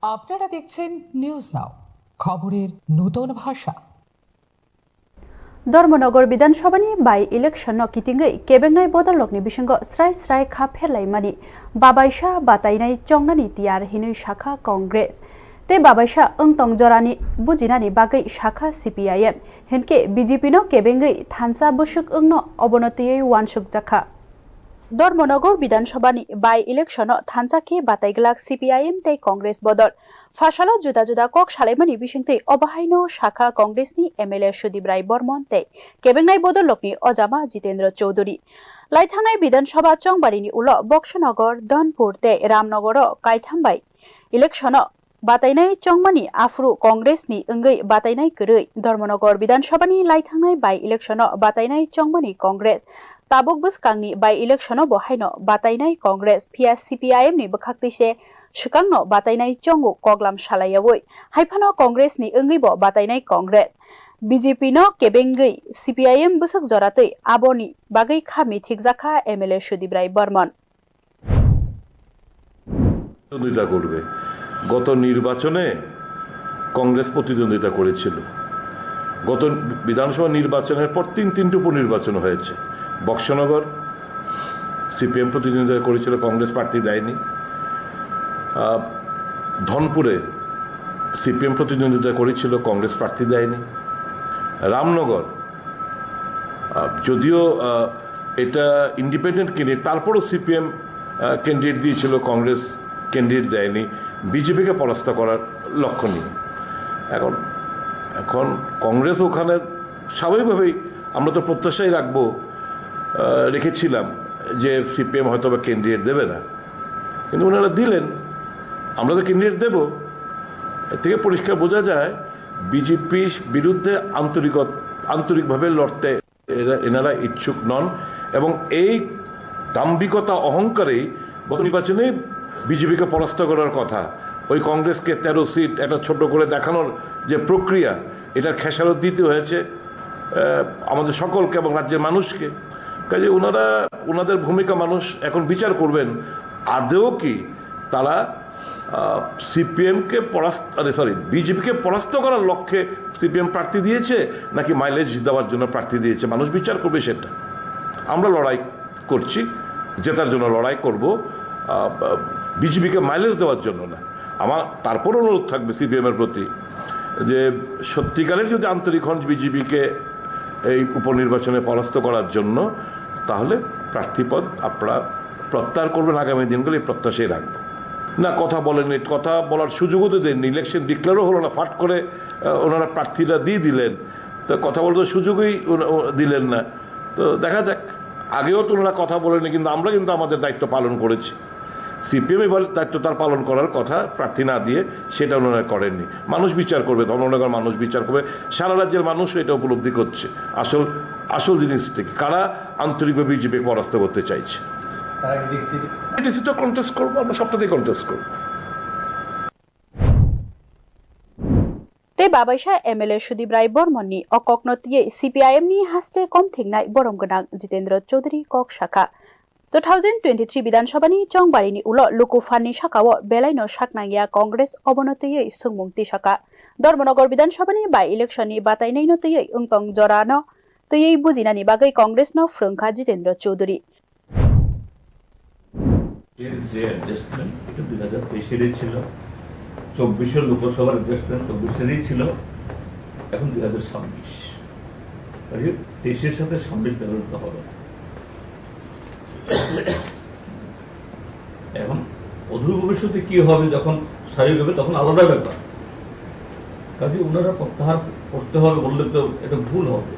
আপনারা দেখছেন news now, খবরের নতুন ভাষা। धर्मनगर विधानसभानि बाई इलेक्शन कितिंगै केबेंनाय बदलकनि बिसंग स्राय स्राय खाफेरलायमानि बाबायसा बातायनाय चंनानि तियार हिनै शाखा कांग्रेस ते बाबायसा अंतंग जरानि बुजिनानि बागै शाखा CPIM हिनके BJP नो केबेंगै थानसा बुसुक अंनो अबनतियै वानसुक जाखा धर्मनगर विधानसभानि बाई इलेक्शन थानसाके बातायग्लाक CPIM ते कांग्रेस बदल फासालो जुदा जुदा कक सालायमानि बिसिंतै अबाहायनो शाखा कांग्रेसनि MLA सुदीप राय बर्मन ते केबेंनाय बदलकनि अजामा जितेन्द्र चौधरी लायथांनाय विधानसभा चंबारिनि उल बक्सनगर धनपुर ते रामनगर कायथांबाय इलेक्शन बातायनाय चंमानि आफुरु कांग्रेसनि अंगै बातायनाय गरै धर्मनगर विधानसभानि लायथांनाय बाय इलेक्शन बातायनाय चंमानि कांग्रेस ताबुक बुसकांनि बाय इलेक्शन बहायनो बातायनाय कांग्रेस पिया CPIM नि बखाक्तैसे सुकांनो बातायनाय चंगु कगलाम सालायावै हायफानो कांग्रेसनि अंगैबो बातायनाय कांग्रेस BJP नो केबेंगै CPIM बुसक जरातै आबोनि बागै खामि थिकजाखा MLA सुदीप राय बर्मन প্রতিদ্বন্দ্বিতা করবে। গত নির্বাচনে কংগ্রেস প্রতিদ্বন্দ্বিতা করেছিল। গত বিধানসভা নির্বাচনের পর তিনটি উপনির্বাচন হয়েছে। বক্সনগর CPM প্রতিদ্বন্দ্বিতা করেছিল, কংগ্রেস প্রার্থী দেয়নি। ধনপুরে CPM প্রতিদ্বন্দ্বিতা করেছিল, কংগ্রেস প্রার্থী দেয়নি। রামনগর যদিও এটা ইন্ডিপেন্ডেন্ট ক্যান্ডিডেট, তারপরও CPM ক্যান্ডিডেট দিয়েছিল, কংগ্রেস ক্যান্ডিডেট দেয়নি। বিজেপিকে পরাস্ত করার লক্ষ্য নিয়ে এখন কংগ্রেস ওখানে স্বাভাবিকভাবেই আমরা তো প্রত্যাশাই রেখেছিলাম যে CPM হয়তো বা ক্যান্ডিডেট দেবে না, কিন্তু ওনারা দিলেন। আমরা তো ক্যান্ডিডেট দেব। এর থেকে পরিষ্কার বোঝা যায় বিজেপির বিরুদ্ধে আন্তরিকভাবে লড়তে এনারা ইচ্ছুক নন, এবং এই দাম্ভিকতা অহংকারেই গত নির্বাচনে বিজেপিকে পরাস্ত করার কথা, ওই কংগ্রেসকে 13 সিট একটা ছোট করে দেখানোর যে প্রক্রিয়া, এটার খেসারত দিতে হয়েছে আমাদের সকলকে এবং রাজ্যের মানুষকে। কাজে ওনাদের ভূমিকা মানুষ এখন বিচার করবেন, আদৌ কি তারা বিজেপিকে পরাস্ত করার লক্ষ্যে CPM প্রার্থী দিয়েছে নাকি মাইলেজ দেওয়ার জন্য প্রার্থী দিয়েছে। মানুষ বিচার করবে সেটা। আমরা লড়াই করছি, জেতার জন্য লড়াই করব, বিজেপিকে মাইলেজ দেওয়ার জন্য না। আমার তারপর অনুরোধ থাকবে CPM এর প্রতি যে সত্যিকারের যদি আন্তরিক হন বিজেপিকে এই উপনির্বাচনে পরাস্ত করার জন্য, তাহলে প্রার্থীপদ আপনারা প্রত্যাহার করবেন। আগামী দিনগুলো এই প্রত্যাশাই রাখবো। না, কথা বলেননি, কথা বলার সুযোগও তো দেননি, ইলেকশন ডিক্লেয়ারও হলো না, ফাট করে ওনারা প্রার্থীরা দিয়ে দিলেন, তো কথা বলতে সুযোগই দিলেন না। তো দেখা যাক, আগেও তো ওনারা কথা বলেনি, কিন্তু আমরা কিন্তু আমাদের দায়িত্ব পালন করেছি। CPM এবার দায়িত্ব তার পালন করার কথা, প্রার্থী না দিয়ে সেটা ওনারা করেননি। মানুষ বিচার করবে, ধর্মনগর মানুষ বিচার করবে, সারা রাজ্যের মানুষ এটা উপলব্ধি করছে আসল জিনিসটা কি, কারা আন্তরিকভাবে বিজেপি পরাস্ত করতে চাইছে। ডিসিটা কন্টেস্ট করবো, আমরা সবটাতেই কন্টেস্ট করবো। ते बाबायसा MLA सुदीप राय बर्मननि अककनतियै CPIM नि हास्ते कम थिंनाय बरम गोनां जितेन्द्र चौधरी कक शाखा 2023 विधानसभानि चंबारिनि उल लुकुफाननि शाखाओ बेलायनो शाकनांगिया कांग्रेस अबनतियै सुंमुंति शाखा धर्मनगर विधानसभानि बाय इलेक्शननि बातायनायनो तयै अंतंग जरानो तयै बुजिनानि बागै कांग्रेसनो फ्रंखा जितेन्द्र चौधरी এর যে অ্যাডজাস্টমেন্ট এটা 2023 ছিল, 24 লোকসভার অ্যাডজাস্টমেন্ট 24 ছিল, এখন 2026, 23 সাথে 26 ব্যবহৃত হবে। এখন অদূর ভবিষ্যতে কি হবে যখন স্বাভাবিকভাবে, তখন আলাদা ব্যাপার। কাজে ওনারা প্রত্যাহার করতে হবে বললে তো এটা ভুল হবে।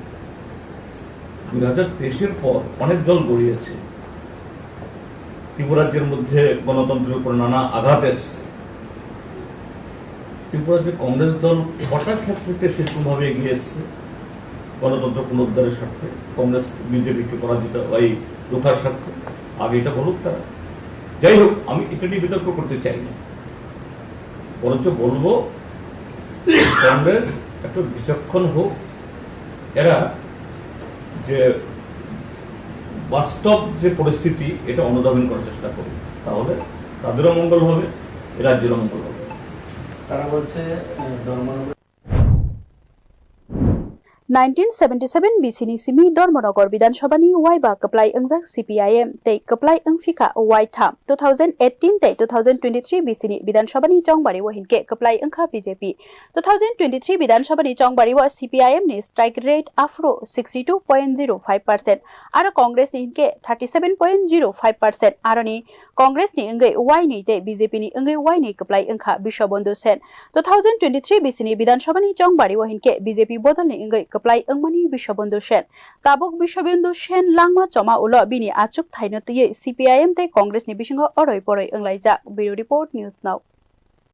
2023 পর অনেক জল গড়িয়েছে, ত্রিপুরাজ্যের মধ্যে গণতন্ত্রের উপর নানা আঘাত এসছে। ত্রিপুরাজ্যে কংগ্রেস দল কটা ক্ষেত্রে সেরকমভাবে এগিয়ে এসছে গণতন্ত্র পুনরুদ্ধারের স্বার্থে, কংগ্রেস বিজেপিকে পরাজিত এই রোখার স্বার্থে। আগে এটা বলুক তারা। যাই হোক, আমি এটা নিয়ে বিতর্ক করতে চাই না, বরঞ্চ বলবো কংগ্রেস একটু বিচক্ষণ হোক, এরা যে বাস্তব যে পরিস্থিতি এটা অনুধাবন করার চেষ্টা করবে, তাহলে তাদেরও মঙ্গল হবে, রাজ্যেরও মঙ্গল হবে। তারা বলছে Dharmanagar 1977 BCनि simi Dormonogor Bidanshabani Waiba Kaplai Angjak CPIM tei Kaplai Angfika Wai Tham 2018 tei 2023 BCनि Bidanshabani Jongbari wa hinke Kaplai Angkha BJP 2023 Bidanshabani Jongbari wa CPIM ni strike rate afro 62.05% aro Congress ni hinke 37.05% aro ni Congress ni engai Wai ni tei BJP ni engai Wai ni Kaplai Angkha Bishabondu Sen 2023 BCनि Bidanshabani Jongbari wa hinke BJP bodol ni engai Kaplai Angmani Bishabondu Sen Kabuk Bishabondu Sen langma choma ulo bini achuk thaino tiye CPIM tei Congress ni bisingo oroi poroi anglaijak Bureau Report News Now